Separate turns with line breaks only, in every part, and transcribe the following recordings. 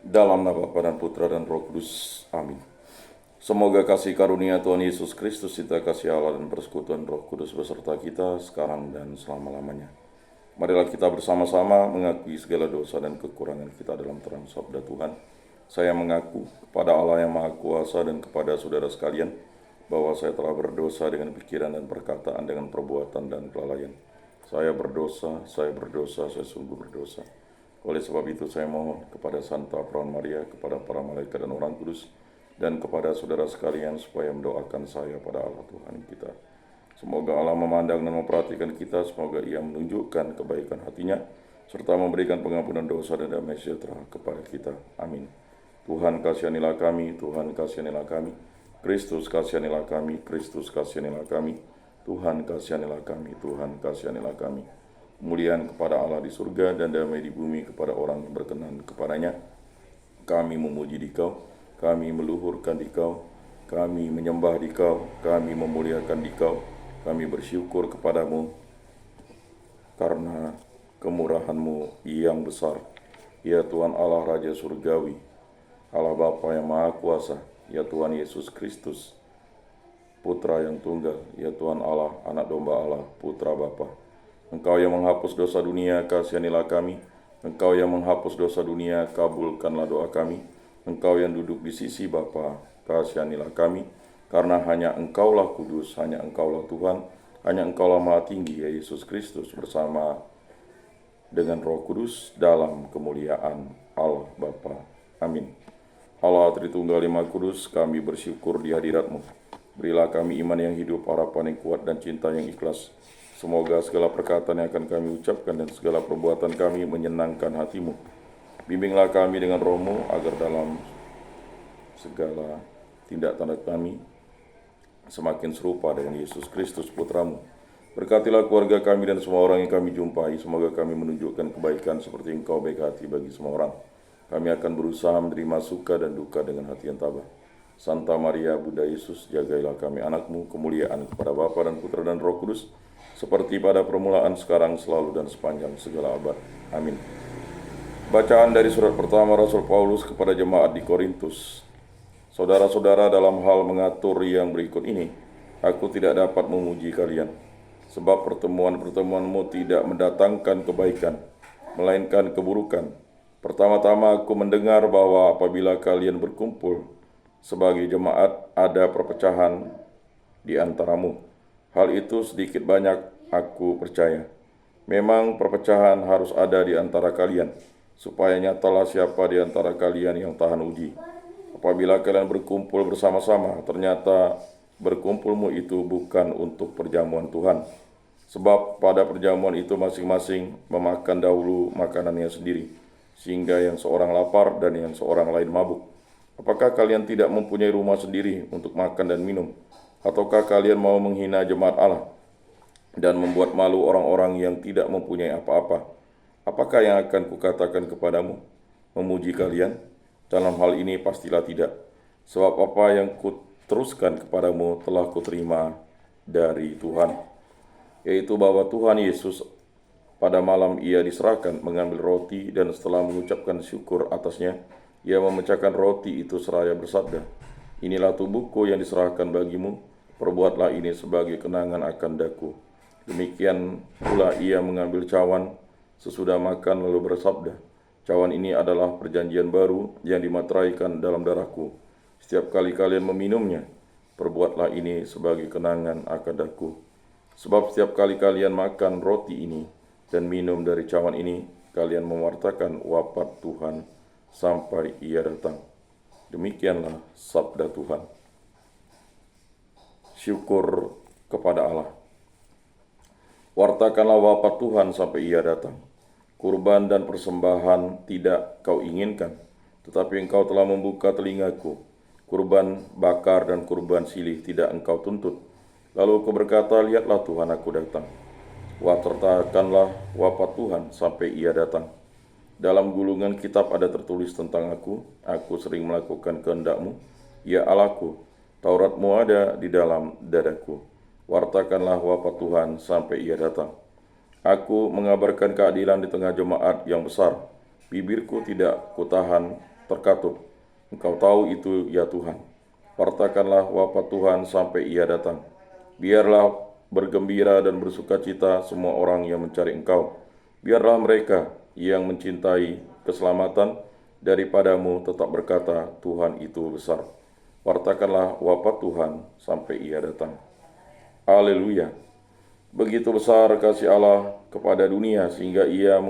Dalam nama Bapa dan Putra dan Roh Kudus. Amin. Semoga kasih karunia Tuhan Yesus Kristus, cinta kasih Allah dan persekutuan Roh Kudus beserta kita sekarang dan selama-lamanya. Marilah kita bersama-sama mengakui segala dosa dan kekurangan kita dalam terang sabda Tuhan. Saya mengaku kepada Allah yang Maha Kuasa dan kepada saudara sekalian bahwa saya telah berdosa dengan pikiran dan perkataan, dengan perbuatan dan kelalaian. Saya berdosa, saya sungguh berdosa. Oleh sebab itu saya mohon kepada Santa Perawan Maria, kepada para malaikat dan orang kudus, dan kepada saudara sekalian supaya mendoakan saya pada Allah Tuhan kita. Semoga Allah memandang dan memperhatikan kita, semoga Ia menunjukkan kebaikan hatinya, serta memberikan pengampunan dosa dan damai sejahtera kepada kita. Amin. Tuhan kasihanilah kami, Tuhan kasihanilah kami, Kristus kasihanilah kami, Kristus kasihanilah kami, Tuhan kasihanilah kami, Tuhan kasihanilah kami. Kemuliaan kepada Allah di surga dan damai di bumi kepada orang yang berkenan kepadanya. Kami memuji Dikau, kami meluhurkan Dikau, kami menyembah Dikau, kami memuliakan Dikau, kami bersyukur kepadamu karena kemurahan-Mu yang besar. Ya Tuhan Allah Raja Surgawi, Allah Bapa yang Maha Kuasa, ya Tuhan Yesus Kristus, Putra yang tunggal, ya Tuhan Allah, Anak Domba Allah, Putra Bapa. Engkau yang menghapus dosa dunia, kasihanilah kami. Engkau yang menghapus dosa dunia, kabulkanlah doa kami. Engkau yang duduk di sisi Bapa, kasihanilah kami. Karena hanya Engkaulah kudus, hanya Engkaulah Tuhan, hanya Engkaulah Maha Tinggi, ya Yesus Kristus, bersama dengan Roh Kudus dalam kemuliaan Allah Bapa. Amin. Allah Tritunggal Maha Kudus, kami bersyukur di hadirat-Mu. Berilah kami iman yang hidup, harapan yang kuat, dan cinta yang ikhlas. Semoga segala perkataan yang akan kami ucapkan dan segala perbuatan kami menyenangkan hati-Mu. Bimbinglah kami dengan Roh-Mu agar dalam segala tindak tanduk kami semakin serupa dengan Yesus Kristus Putra-Mu. Berkatilah keluarga kami dan semua orang yang kami jumpai. Semoga kami menunjukkan kebaikan seperti Engkau baik hati bagi semua orang. Kami akan berusaha menerima suka dan duka dengan hati yang tabah. Santa Maria, Bunda Yesus, jagailah kami anak-Mu, kemuliaan kepada Bapa dan Putra dan Roh Kudus, seperti pada permulaan, sekarang, selalu, dan sepanjang segala abad. Amin. Bacaan dari surat pertama Rasul Paulus kepada jemaat di Korintus. Saudara-saudara, dalam hal mengatur yang berikut ini, aku tidak dapat memuji kalian, sebab pertemuan-pertemuanmu tidak mendatangkan kebaikan, melainkan keburukan. Pertama-tama aku mendengar bahwa apabila kalian berkumpul sebagai jemaat, ada perpecahan di antaramu. Hal itu sedikit banyak aku percaya. Memang perpecahan harus ada di antara kalian, supaya nyatalah siapa di antara kalian yang tahan uji. Apabila kalian berkumpul bersama-sama, ternyata berkumpulmu itu bukan untuk perjamuan Tuhan. Sebab pada perjamuan itu masing-masing memakan dahulu makanannya sendiri, sehingga yang seorang lapar dan yang seorang lain mabuk. Apakah kalian tidak mempunyai rumah sendiri untuk makan dan minum? Ataukah kalian mau menghina jemaat Allah dan membuat malu orang-orang yang tidak mempunyai apa-apa? Apakah yang akan kukatakan kepadamu? Memuji kalian? Dalam hal ini pastilah tidak. Sebab apa yang kuteruskan kepadamu telah kuterima dari Tuhan, yaitu bahwa Tuhan Yesus pada malam Ia diserahkan mengambil roti, dan setelah mengucapkan syukur atasnya, Ia memecahkan roti itu seraya bersabda, "Inilah tubuhku yang diserahkan bagimu, perbuatlah ini sebagai kenangan akan daku." Demikian pula Ia mengambil cawan sesudah makan lalu bersabda, "Cawan ini adalah perjanjian baru yang dimateraikan dalam darahku. Setiap kali kalian meminumnya, perbuatlah ini sebagai kenangan akan daku. Sebab setiap kali kalian makan roti ini dan minum dari cawan ini, kalian mewartakan wafat Tuhan sampai Ia datang." Demikianlah sabda Tuhan. Syukur kepada Allah. Wartakanlah wafat Tuhan sampai Ia datang. Kurban dan persembahan tidak kau inginkan, tetapi engkau telah membuka telingaku. Kurban bakar dan kurban silih tidak engkau tuntut. Lalu aku berkata, "Lihatlah Tuhan, aku datang." Wartakanlah wafat Tuhan sampai Ia datang. Dalam gulungan kitab ada tertulis tentang aku sering melakukan kehendak-Mu, ya Allahku. Taurat-Mu ada di dalam dadaku. Wartakanlah wafat Tuhan sampai Ia datang. Aku mengabarkan keadilan di tengah jemaat yang besar. Bibirku tidak kutahan terkatup. Engkau tahu itu ya Tuhan. Wartakanlah wafat Tuhan sampai Ia datang. Biarlah bergembira dan bersukacita semua orang yang mencari Engkau. Biarlah mereka yang mencintai keselamatan daripadamu tetap berkata, Tuhan itu besar. Wartakanlah wafat Tuhan sampai Ia datang. Haleluya. Begitu besar kasih Allah kepada dunia sehingga Ia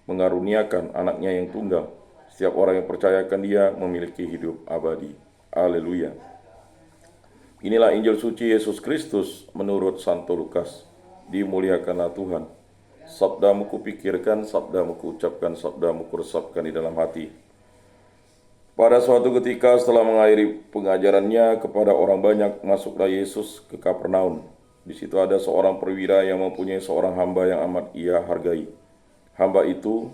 mengaruniakan anaknya yang tunggal. Setiap orang yang percayakan Dia memiliki hidup abadi. Haleluya. Inilah Injil suci Yesus Kristus menurut Santo Lukas. Dimuliakanlah Tuhan. Sabdamu kupikirkan, sabdamu kuucapkan, sabdamu kuresapkan di dalam hati. Pada suatu ketika setelah mengakhiri pengajarannya kepada orang banyak, masuklah Yesus ke Kapernaum. Di situ ada seorang perwira yang mempunyai seorang hamba yang amat ia hargai. Hamba itu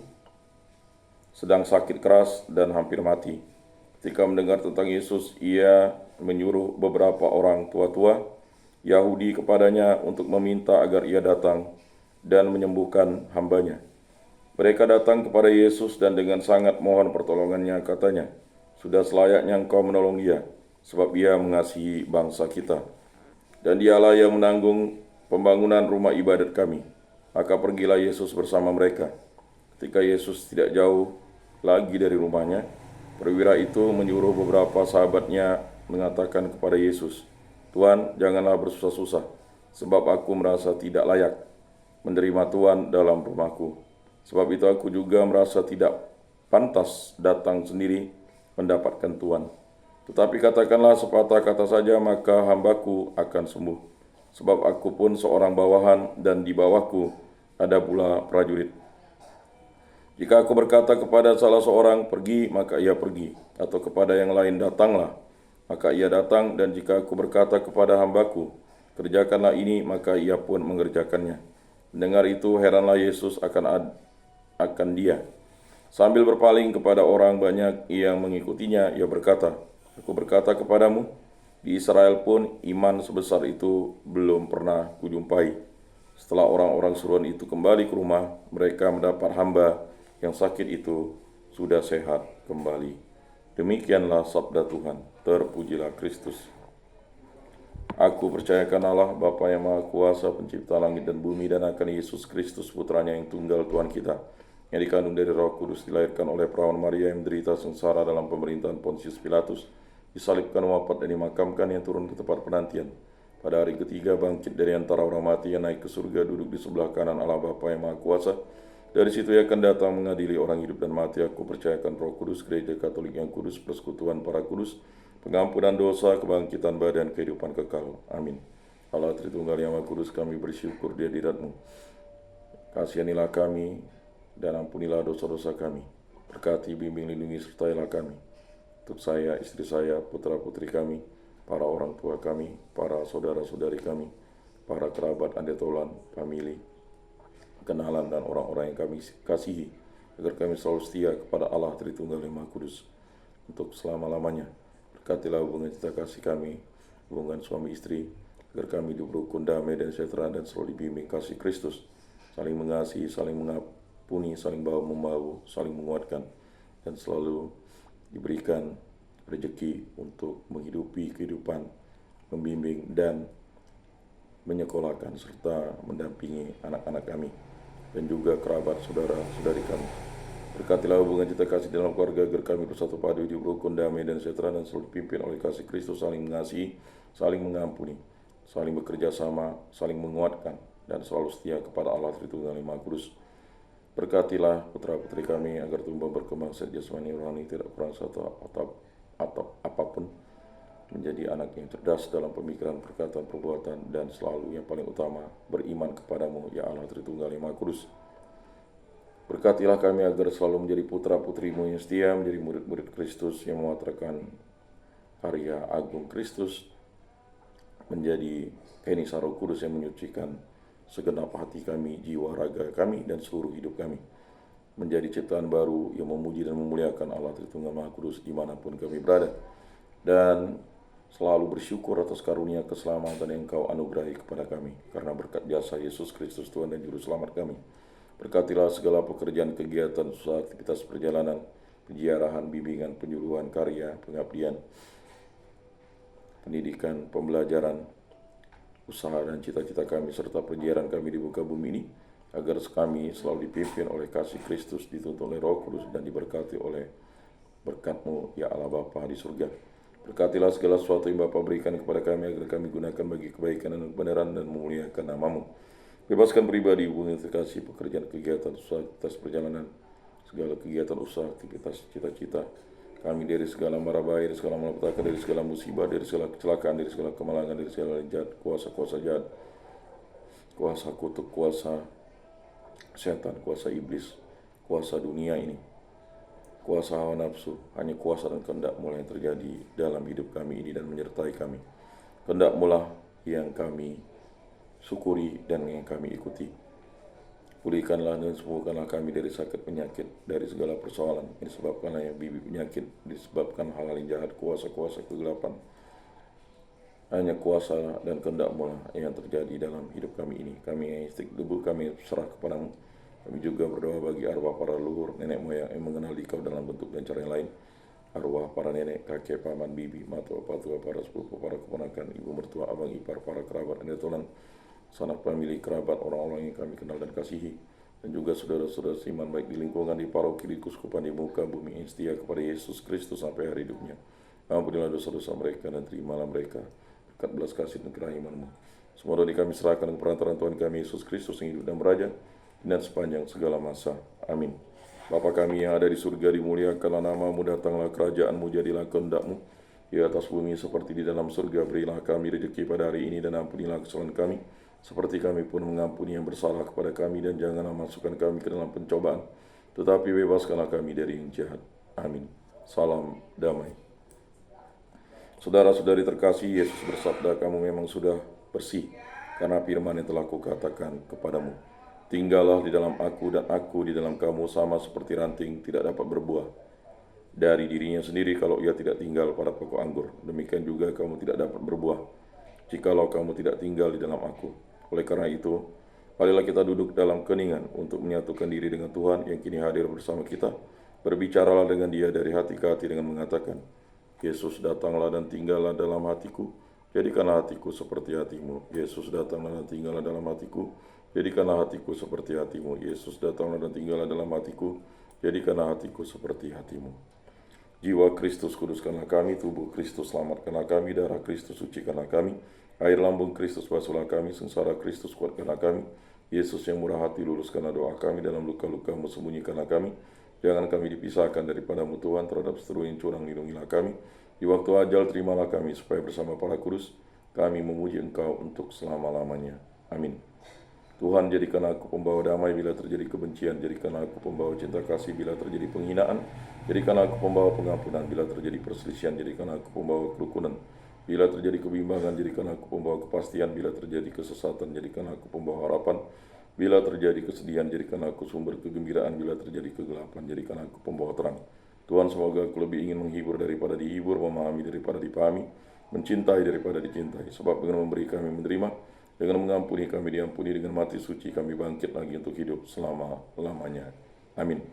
sedang sakit keras dan hampir mati. Ketika mendengar tentang Yesus, ia menyuruh beberapa orang tua-tua Yahudi kepadanya untuk meminta agar ia datang dan menyembuhkan hambanya. Mereka datang kepada Yesus dan dengan sangat mohon pertolongannya, katanya, sudah selayaknya engkau menolong dia, sebab ia mengasihi bangsa kita. Dan dialah yang menanggung pembangunan rumah ibadat kami. Maka pergilah Yesus bersama mereka. Ketika Yesus tidak jauh lagi dari rumahnya, perwira itu menyuruh beberapa sahabatnya mengatakan kepada Yesus, Tuhan, janganlah bersusah-susah, sebab aku merasa tidak layak menerima Tuhan dalam rumahku. Sebab itu aku juga merasa tidak pantas datang sendiri mendapatkan Tuhan. Tetapi katakanlah sepatah kata saja, maka hambaku akan sembuh. Sebab aku pun seorang bawahan, dan di bawahku ada pula prajurit. Jika aku berkata kepada salah seorang, pergi, maka ia pergi. Atau kepada yang lain, datanglah, maka ia datang. Dan jika aku berkata kepada hambaku, kerjakanlah ini, maka ia pun mengerjakannya. Mendengar itu, heranlah Yesus akan dia. Sambil berpaling kepada orang banyak yang mengikutinya, ia berkata, aku berkata kepadamu, di Israel pun iman sebesar itu belum pernah kujumpai. Setelah orang-orang suruhan itu kembali ke rumah, mereka mendapat hamba yang sakit itu sudah sehat kembali. Demikianlah sabda Tuhan. Terpujilah Kristus. Aku percayakan Allah, Bapa yang Maha Kuasa, pencipta langit dan bumi, dan akan Yesus Kristus, putranya yang tunggal Tuhan kita, yang dikandung dari Roh Kudus, dilahirkan oleh perawan Maria, yang menderita sengsara dalam pemerintahan Pontius Pilatus, disalibkan, wafat, dan dimakamkan, yang turun ke tempat penantian. Pada hari ketiga bangkit dari antara orang mati, yang naik ke surga, duduk di sebelah kanan Allah Bapa yang Maha Kuasa. Dari situ ia akan datang mengadili orang hidup dan mati. Aku percayakan Roh Kudus, gereja Katolik yang kudus, persekutuan para kudus, pengampunan dosa, kebangkitan badan, kehidupan kekal. Amin. Allah Tritunggal yang Maha Kudus, kami bersyukur di hadirat-Mu. Kasihanilah kami dan ampunilah dosa-dosa kami. Berkati, bimbing, lindungi, sertailah kami. Untuk saya, istri saya, putra-putri kami, para orang tua kami, para saudara-saudari kami, para kerabat, andetolan, famili, kenalan, dan orang-orang yang kami kasihi, agar kami selalu setia kepada Allah Tritunggal yang Maha Kudus untuk selama-lamanya. Berkatilah hubungan cinta kasih kami, hubungan suami istri, agar kami hidup rukun, damai, dan sejahtera, dan selalu dibimbing kasih Kristus, saling mengasihi, saling mengampuni, saling bahu-membahu, saling menguatkan, dan selalu diberikan rezeki untuk menghidupi kehidupan, membimbing, dan menyekolahkan serta mendampingi anak-anak kami dan juga kerabat saudara-saudari kami. Berkatilah hubungan cinta kasih dalam keluarga, agar kami bersatu padu, hidup rukun, damai, dan sejahtera, dan selalu dipimpin oleh kasih Kristus, saling mengasihi, saling mengampuni, saling bekerja sama, saling menguatkan, dan selalu setia kepada Allah Tritunggal yang Maha Kudus. Berkatilah putra-putri kami agar tumbuh berkembang secara jasmani rohani, tidak kurang satu atau apapun, menjadi anak yang cerdas dalam pemikiran, perkataan, perbuatan, dan selalu yang paling utama beriman kepadamu, ya Allah Tritunggal yang Maha Kudus. Berkatilah kami agar selalu menjadi putra-putrimu yang setia, menjadi murid-murid Kristus yang mewatarkan karya agung Kristus, menjadi Kenisa Roh Kudus yang menyucikan segenap hati kami, jiwa, raga kami, dan seluruh hidup kami, menjadi ciptaan baru yang memuji dan memuliakan Allah Tritunggal Maha Kudus dimanapun kami berada, dan selalu bersyukur atas karunia keselamatan yang Engkau anugerahi kepada kami, karena berkat jasa Yesus Kristus Tuhan dan Juru Selamat kami. Berkatilah segala pekerjaan, kegiatan, usaha, aktivitas perjalanan, penziarahan, bimbingan, penyuluhan, karya, pengabdian, pendidikan, pembelajaran, usaha dan cita-cita kami, serta penyiaran kami di muka bumi ini, agar kami selalu dipimpin oleh kasih Kristus, dituntun oleh Roh Kudus, dan diberkati oleh berkat-Mu, ya Allah Bapa di surga. Berkatilah segala sesuatu yang Bapa berikan kepada kami, agar kami gunakan bagi kebaikan dan kebenaran dan memuliakan nama-Mu. Bebaskan pribadi, hubungan kasih, pekerjaan, kegiatan, usaha, aktivitas perjalanan, segala kegiatan usaha, aktivitas, cita-cita kami dari segala mara bahaya, dari segala malapetaka, dari segala musibah, dari segala kecelakaan, dari segala kemalangan, dari segala jahat, kuasa-kuasa jahat, kuasa kutuk, kuasa setan, kuasa iblis, kuasa dunia ini, kuasa hawa nafsu. Hanya kuasa dan kehendak-Mu yang terjadi dalam hidup kami ini dan menyertai kami. Kehendak-Mu lah yang kami syukuri dan yang kami ikuti. Pulihkanlah dan sembuhkanlah kami dari sakit penyakit, dari segala persoalan yang disebabkan oleh bibit penyakit, disebabkan hal-hal yang jahat, kuasa-kuasa kegelapan. Hanya kuasa dan kehendak-Mu lah yang terjadi dalam hidup kami ini. Kami debu, kami serah kepadamu. Kami juga berdoa bagi arwah para leluhur, nenek moyang yang mengenal Dikau dalam bentuk dan cara yang lain. Arwah para nenek, kakek, paman, bibi, matua, patua, para sepupu, para keponakan, ibu mertua, abang, ipar, para kerabat, nenek tulan, sanak famili, kerabat, orang-orang yang kami kenal dan kasihi, dan juga saudara-saudara seiman baik di lingkungan, di paroki, di kuskupan, di muka bumi yang setia kepada Yesus Kristus sampai hari hidupnya. Ampunilah dosa-dosa mereka dan terimalah mereka berkat belas kasih dan kerahiman-Mu. Semua doa kami serahkan ke perantaraan Tuhan kami Yesus Kristus yang hidup dan beraja dan sepanjang segala masa. Amin. Bapa kami yang ada di surga, dimuliakanlah nama-Mu, datanglah kerajaan-Mu, jadilah kehendak-Mu di atas bumi seperti di dalam surga. Berilah kami rezeki pada hari ini dan ampunilah kesalahan kami, seperti kami pun mengampuni yang bersalah kepada kami, dan janganlah masukkan kami ke dalam pencobaan, tetapi bebaskanlah kami dari yang jahat. Amin. Salam damai. Saudara-saudari terkasih, Yesus bersabda, kamu memang sudah bersih karena firman yang telah kukatakan kepadamu. Tinggallah di dalam aku dan aku di dalam kamu, sama seperti ranting tidak dapat berbuah dari dirinya sendiri kalau ia tidak tinggal pada pokok anggur. Demikian juga kamu tidak dapat berbuah jikalau kamu tidak tinggal di dalam aku. Oleh karena itu, marilah kita duduk dalam keningan untuk menyatukan diri dengan Tuhan yang kini hadir bersama kita. Berbicaralah dengan Dia dari hati ke hati dengan mengatakan, Yesus datanglah dan tinggallah dalam hatiku, jadikanlah hatiku seperti hatimu. Yesus datanglah dan tinggallah dalam hatiku, jadikanlah hatiku seperti hatimu. Yesus datanglah dan tinggallah dalam hatiku, jadikanlah hatiku seperti hatimu. Jiwa Kristus kuduskanlah kami, tubuh Kristus selamatkanlah kami, darah Kristus sucikanlah kami, air lambung Kristus basuhlah kami, sengsara Kristus kuatkanlah kami. Yesus yang murah hati luluskanlah doa kami, dalam luka-luka-Mu sembunyikanlah kami. Jangan kami dipisahkan daripada-Mu Tuhan, terhadap seteru yang curang lindungilah kami. Di waktu ajal terimalah kami, supaya bersama para kudus kami memuji Engkau untuk selama-lamanya. Amin. Tuhan, jadikan aku pembawa damai bila terjadi kebencian, jadikan aku pembawa cinta kasih bila terjadi penghinaan, jadikan aku pembawa pengampunan bila terjadi perselisihan, jadikan aku pembawa kerukunan bila terjadi kebimbangan, jadikan aku pembawa kepastian bila terjadi kesesatan, jadikan aku pembawa harapan bila terjadi kesedihan, jadikan aku sumber kegembiraan bila terjadi kegelapan, jadikan aku pembawa terang. Tuhan, semoga aku lebih ingin menghibur daripada dihibur, memahami daripada dipahami, mencintai daripada dicintai. Sebab dengan memberi kami menerima, dengan mengampuni kami diampuni, dengan mati suci kami bangkit lagi untuk hidup selama-lamanya. Amin.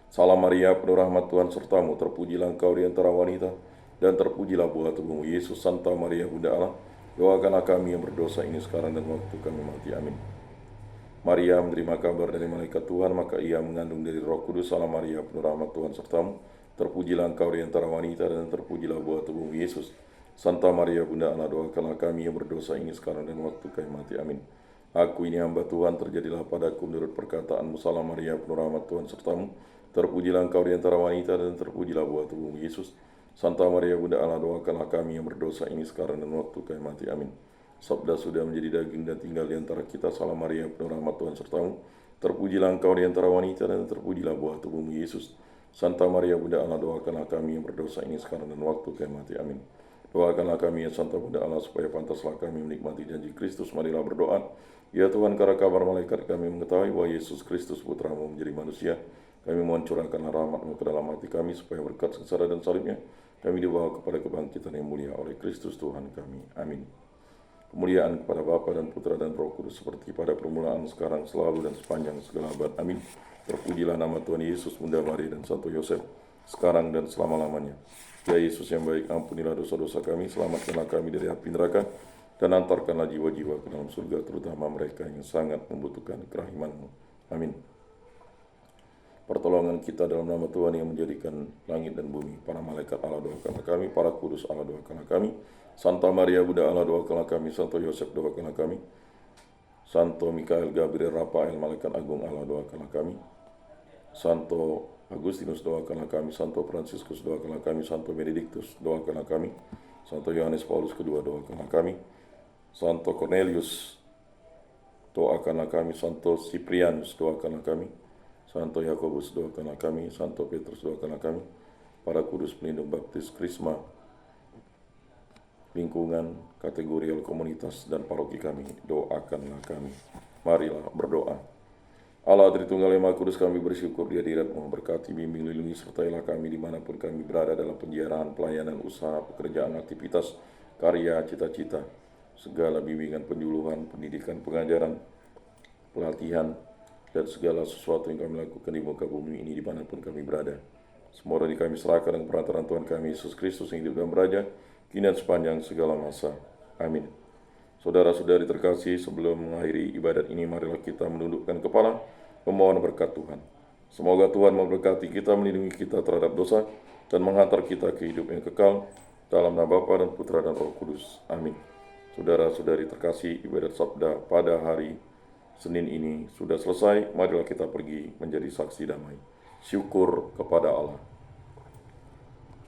Salam Maria, penuh rahmat Tuhan sertamu, terpujilah engkau di antara wanita, dan terpujilah buah tubuhmu Yesus. Santa Maria Bunda Allah, doakanlah kami yang berdosa ini sekarang dan waktu kami mati. Amin. Maria menerima kabar dari malaikat Tuhan, maka ia mengandung dari Roh Kudus. Salam Maria, penuh rahmat Tuhan sertamu, terpujilah engkau di antara wanita, dan terpujilah buah tubuhmu Yesus. Santa Maria Bunda Allah, doakanlah kami yang berdosa ini sekarang dan waktu kami mati. Amin. Aku ini hamba Tuhan, terjadilah padaku menurut perkataanmu. Salam Maria, penuh rahmat Tuhan sertamu, terpujilah engkau di antara wanita, dan terpujilah buah tubuhmu Yesus. Santa Maria Bunda Allah, doakanlah kami yang berdosa ini sekarang dan waktu kami mati. Amin. Sabda sudah menjadi daging dan tinggal di antara kita. Salam Maria, penuh rahmat Tuhan sertamu, terpujilah engkau di antara wanita, dan terpujilah buah tubuhmu Yesus. Santa Maria Bunda Allah, doakanlah kami yang berdosa ini sekarang dan waktu kami mati. Amin. Doakanlah kami ya Santa Bunda Allah, supaya pantaslah kami menikmati janji Kristus. Marilah berdoa. Ya Tuhan, karena kabar malaikat kami mengetahui bahwa Yesus Kristus Putramu menjadi manusia, kami mohon curahkanlah rahmat-Mu ke dalam hati kami, supaya berkat sengsara dan salibnya kami dibawa kepada kebangkitan yang mulia oleh Kristus Tuhan kami. Amin. Kemuliaan kepada Bapa dan Putra dan Roh Kudus, seperti pada permulaan, sekarang, selalu, dan sepanjang segala abad. Amin. Terpujilah nama Tuhan Yesus, Bunda Maria dan Santo Yosef, sekarang dan selama-lamanya. Ya Yesus yang baik, ampunilah dosa-dosa kami, selamatkanlah kami dari api neraka, dan antarkanlah jiwa-jiwa ke dalam surga, terutama mereka yang sangat membutuhkan kerahiman-Mu. Amin. Pertolongan kita dalam nama Tuhan yang menjadikan langit dan bumi. Para malaikat Allah doakanlah kami, para kudus Allah doakanlah kami, Santa Maria Bunda Allah doakanlah kami, Santo Yosef doakanlah kami, Santo Mikael, Gabriel, Rafael, malaikat agung Allah doakanlah kami, Santo Agustinus doakanlah kami, Santo Fransiskus doakanlah kami, Santo Benediktus doakanlah kami, Santo Yohanes Paulus II doakanlah kami, Santo Cornelius doakanlah kami, Santo Cyprianus doakanlah kami, Santo Yakobus doakanlah kami, Santo Petrus doakanlah kami, para kudus pelindung baptis, krisma, lingkungan, kategorial komunitas, dan paroki kami, doakanlah kami. Marilah berdoa. Allah Tritunggal yang Maha Kudus, kami bersyukur di hadirat-Mu, berkati, bimbing, lindungi, sertailah kami dimanapun kami berada dalam penjarahan, pelayanan, usaha, pekerjaan, aktivitas, karya, cita-cita, segala bimbingan, penyuluhan, pendidikan, pengajaran, pelatihan, dan segala sesuatu yang kami lakukan di muka bumi ini dimanapun kami berada. Semua ini kami serahkan dengan perantaraan Tuhan kami Yesus Kristus yang hidup dan beraja, kini dan sepanjang segala masa. Amin. Saudara-saudari terkasih, sebelum mengakhiri ibadat ini, marilah kita menundukkan kepala, memohon berkat Tuhan. Semoga Tuhan memberkati kita, melindungi kita terhadap dosa, dan menghantar kita ke hidup yang kekal, dalam nama Bapa dan Putra dan Roh Kudus. Amin. Saudara-saudari terkasih, ibadat sabda pada hari Senin ini sudah selesai. Marilah kita pergi menjadi saksi damai. Syukur kepada Allah.